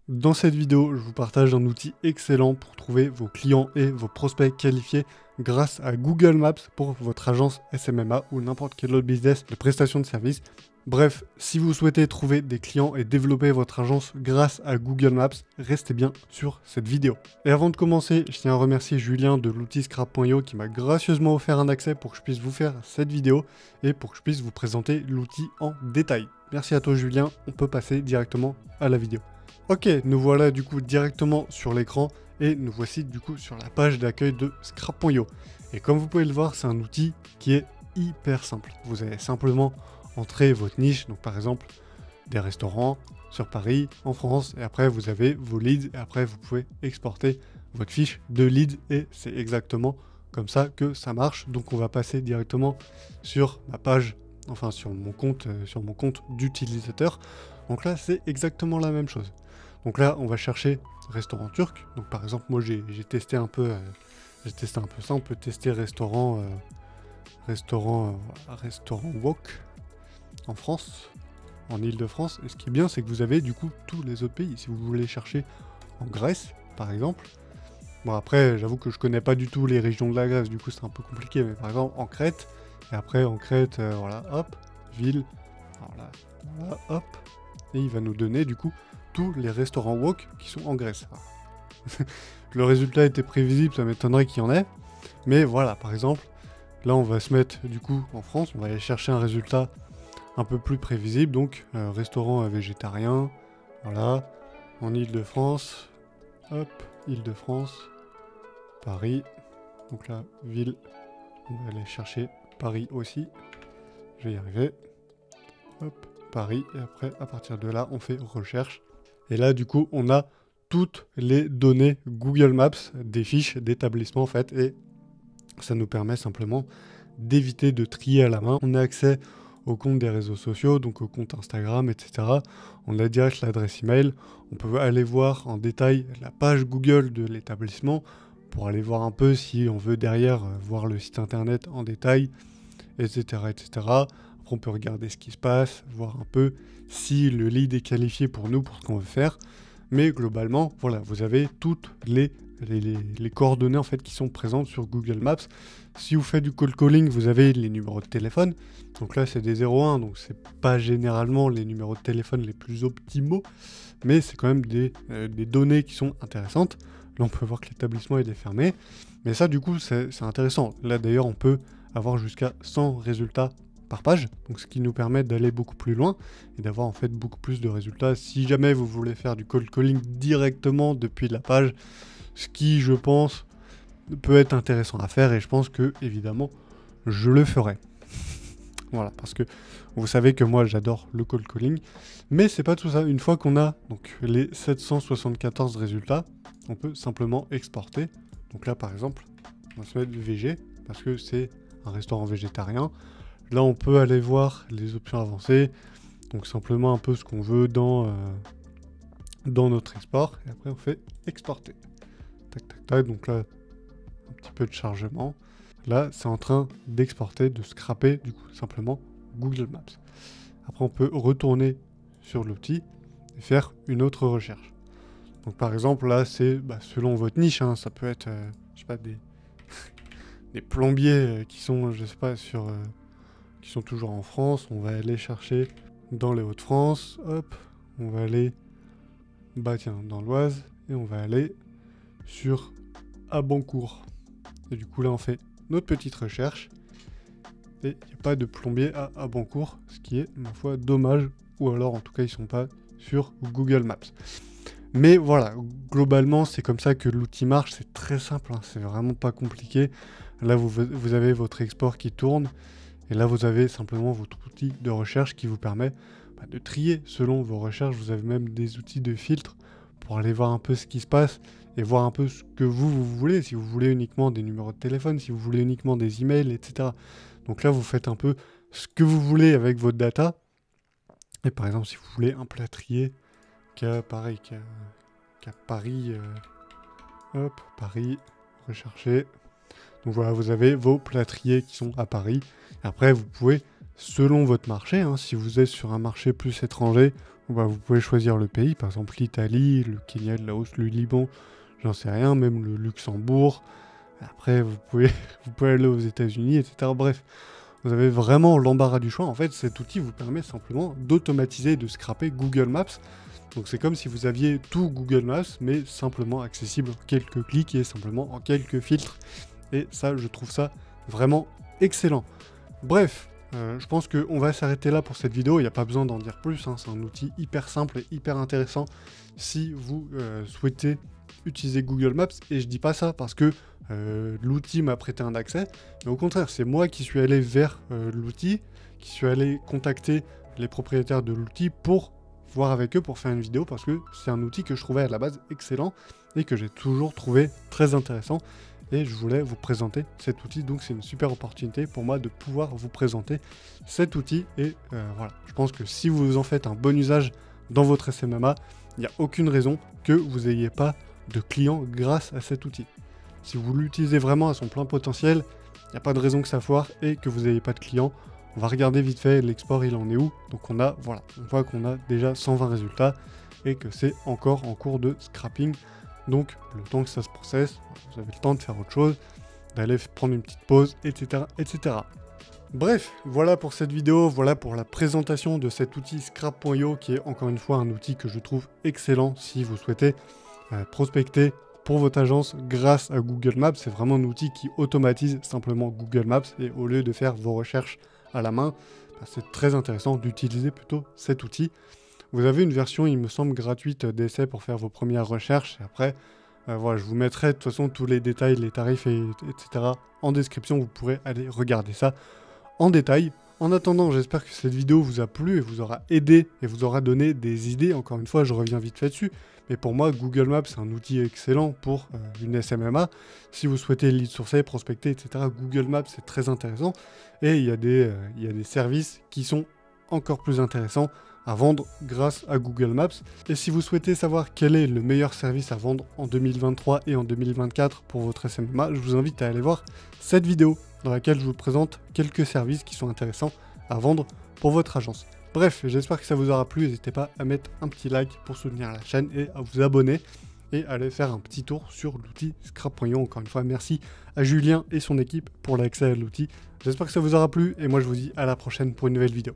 Dans cette vidéo, je vous partage un outil excellent pour trouver vos clients et vos prospects qualifiés grâce à Google Maps pour votre agence SMMA ou n'importe quel autre business de prestation de services. Bref, si vous souhaitez trouver des clients et développer votre agence grâce à Google Maps, restez bien sur cette vidéo. Et avant de commencer, je tiens à remercier Julien de l'outil Scrap.io qui m'a gracieusement offert un accès pour que je puisse vous faire cette vidéo et pour que je puisse vous présenter l'outil en détail. Merci à toi Julien, on peut passer directement à la vidéo. Ok, nous voilà du coup directement sur l'écran et nous voici du coup sur la page d'accueil de Scrap.io. Et comme vous pouvez le voir, c'est un outil qui est hyper simple. Vous allez simplement entrer votre niche, donc par exemple des restaurants sur Paris, en France, et après vous avez vos leads et après vous pouvez exporter votre fiche de leads et c'est exactement comme ça que ça marche. Donc on va passer directement sur ma page, enfin sur mon compte d'utilisateur. Donc là c'est exactement la même chose. Donc là, on va chercher restaurant turc. Donc par exemple, moi j'ai testé un peu, ça. On peut tester restaurant wok en France, en Île-de-France. Et ce qui est bien, c'est que vous avez du coup tous les autres pays. Si vous voulez chercher en Grèce, par exemple. Bon après, j'avoue que je connais pas du tout les régions de la Grèce. Du coup, c'est un peu compliqué. Mais par exemple, en Crète. Et après, en Crète, voilà, hop, ville. Voilà, hop. Et il va nous donner du coup tous les restaurants wok qui sont en Grèce. Le résultat était prévisible, ça m'étonnerait qu'il y en ait. Mais voilà, par exemple, là on va se mettre du coup en France, on va aller chercher un résultat un peu plus prévisible. Donc restaurant végétarien, voilà, en Île-de-France, hop, Île-de-France, Paris. Donc là, ville, on va aller chercher Paris aussi. Je vais y arriver. Hop, Paris, et après à partir de là on fait recherche. Et là, du coup, on a toutes les données Google Maps des fiches d'établissement, en fait, et ça nous permet simplement d'éviter de trier à la main. On a accès au compte des réseaux sociaux, donc au compte Instagram, etc. On a direct l'adresse email. On peut aller voir en détail la page Google de l'établissement pour aller voir un peu si on veut derrière voir le site internet en détail, etc., etc. Après, on peut regarder ce qui se passe, voir un peu si le lead est qualifié pour nous, pour ce qu'on veut faire. Mais globalement, voilà, vous avez toutes les coordonnées en fait qui sont présentes sur Google Maps. Si vous faites du cold calling, vous avez les numéros de téléphone. Donc là, c'est des 01, donc c'est pas généralement les numéros de téléphone les plus optimaux, mais c'est quand même des données qui sont intéressantes. Là, on peut voir que l'établissement est fermé. Mais ça, du coup, c'est intéressant. Là, d'ailleurs, on peut avoir jusqu'à 100 résultats par page, donc ce qui nous permet d'aller beaucoup plus loin et d'avoir en fait beaucoup plus de résultats si jamais vous voulez faire du cold calling directement depuis la page, ce qui je pense peut être intéressant à faire et je pense que évidemment je le ferai. Voilà, parce que vous savez que moi j'adore le cold calling, mais c'est pas tout ça. Une fois qu'on a donc les 774 résultats, on peut simplement exporter. Donc là par exemple, on va se mettre du VG parce que c'est un restaurant végétarien. Là, on peut aller voir les options avancées, donc simplement un peu ce qu'on veut dans notre export, et après on fait exporter. Tac, tac, tac, donc là, un petit peu de chargement. Là, c'est en train d'exporter, de scraper, du coup, simplement Google Maps. Après, on peut retourner sur l'outil et faire une autre recherche. Donc par exemple, là, c'est selon votre niche, hein, ça peut être, je sais pas, des plombiers qui sont, je sais pas, qui sont toujours en France. On va aller chercher dans les Hauts-de-France, hop, on va aller dans l'Oise et on va aller sur Abancourt. Et du coup là on fait notre petite recherche et il n'y a pas de plombier à Abancourt, ce qui est ma foi dommage, ou alors en tout cas ils sont pas sur Google Maps. Mais voilà, globalement c'est comme ça que l'outil marche, c'est très simple, hein, c'est vraiment pas compliqué. Là vous avez votre export qui tourne. Et là, vous avez simplement votre outil de recherche qui vous permet de trier selon vos recherches. Vous avez même des outils de filtre pour aller voir un peu ce qui se passe et voir un peu ce que vous voulez. Si vous voulez uniquement des numéros de téléphone, si vous voulez uniquement des emails, etc. Donc là, vous faites un peu ce que vous voulez avec votre data. Et par exemple, si vous voulez un plâtrier qui a Paris, hop, Paris, rechercher. Donc voilà, vous avez vos plâtriers qui sont à Paris. Et après, vous pouvez, selon votre marché, hein, si vous êtes sur un marché plus étranger, Bah, vous pouvez choisir le pays, par exemple l'Italie, le Kenya, le Laos, le Liban, j'en sais rien, même le Luxembourg. Après, vous pouvez, vous pouvez aller aux États-Unis, etc. Bref, vous avez vraiment l'embarras du choix. En fait, cet outil vous permet simplement d'automatiser et de scraper Google Maps. Donc c'est comme si vous aviez tout Google Maps, mais simplement accessible en quelques clics et simplement en quelques filtres. Et ça, je trouve ça vraiment excellent. Bref, je pense qu'on va s'arrêter là pour cette vidéo. Il n'y a pas besoin d'en dire plus, hein. C'est un outil hyper simple et hyper intéressant si vous souhaitez utiliser Google Maps. Et je dis pas ça parce que l'outil m'a prêté un accès, mais au contraire, c'est moi qui suis allé vers l'outil, qui suis allé contacter les propriétaires de l'outil pour voir avec eux, pour faire une vidéo, parce que c'est un outil que je trouvais à la base excellent et que j'ai toujours trouvé très intéressant. Et je voulais vous présenter cet outil, donc c'est une super opportunité pour moi de pouvoir vous présenter cet outil. Et voilà, je pense que si vous en faites un bon usage dans votre SMMA, il n'y a aucune raison que vous n'ayez pas de clients grâce à cet outil. Si vous l'utilisez vraiment à son plein potentiel, il n'y a pas de raison que ça foire et que vous n'ayez pas de clients. On va regarder vite fait l'export, il en est où. Donc on a, voilà, on voit qu'on a déjà 120 résultats et que c'est encore en cours de scrapping. Donc le temps que ça se processe, vous avez le temps de faire autre chose, d'aller prendre une petite pause, etc., etc. Bref, voilà pour cette vidéo, voilà pour la présentation de cet outil Scrap.io qui est encore une fois un outil que je trouve excellent si vous souhaitez prospecter pour votre agence grâce à Google Maps. C'est vraiment un outil qui automatise simplement Google Maps et au lieu de faire vos recherches à la main, c'est très intéressant d'utiliser plutôt cet outil. Vous avez une version, il me semble, gratuite d'essai pour faire vos premières recherches. Et après, voilà, je vous mettrai de toute façon tous les détails, les tarifs, etc. en description. Vous pourrez aller regarder ça en détail. En attendant, j'espère que cette vidéo vous a plu et vous aura aidé et vous aura donné des idées. Encore une fois, je reviens vite fait dessus. Mais pour moi, Google Maps, c'est un outil excellent pour une SMMA. Si vous souhaitez lead sourcer, prospecter, etc., Google Maps, c'est très intéressant. Et il y a des services qui sont encore plus intéressants à vendre grâce à Google Maps. Et si vous souhaitez savoir quel est le meilleur service à vendre en 2023 et en 2024 pour votre SMMA, je vous invite à aller voir cette vidéo dans laquelle je vous présente quelques services qui sont intéressants à vendre pour votre agence. Bref, j'espère que ça vous aura plu. N'hésitez pas à mettre un petit like pour soutenir la chaîne et à vous abonner et à aller faire un petit tour sur l'outil Scrap.io. Encore une fois, merci à Julien et son équipe pour l'accès à l'outil. J'espère que ça vous aura plu et moi je vous dis à la prochaine pour une nouvelle vidéo.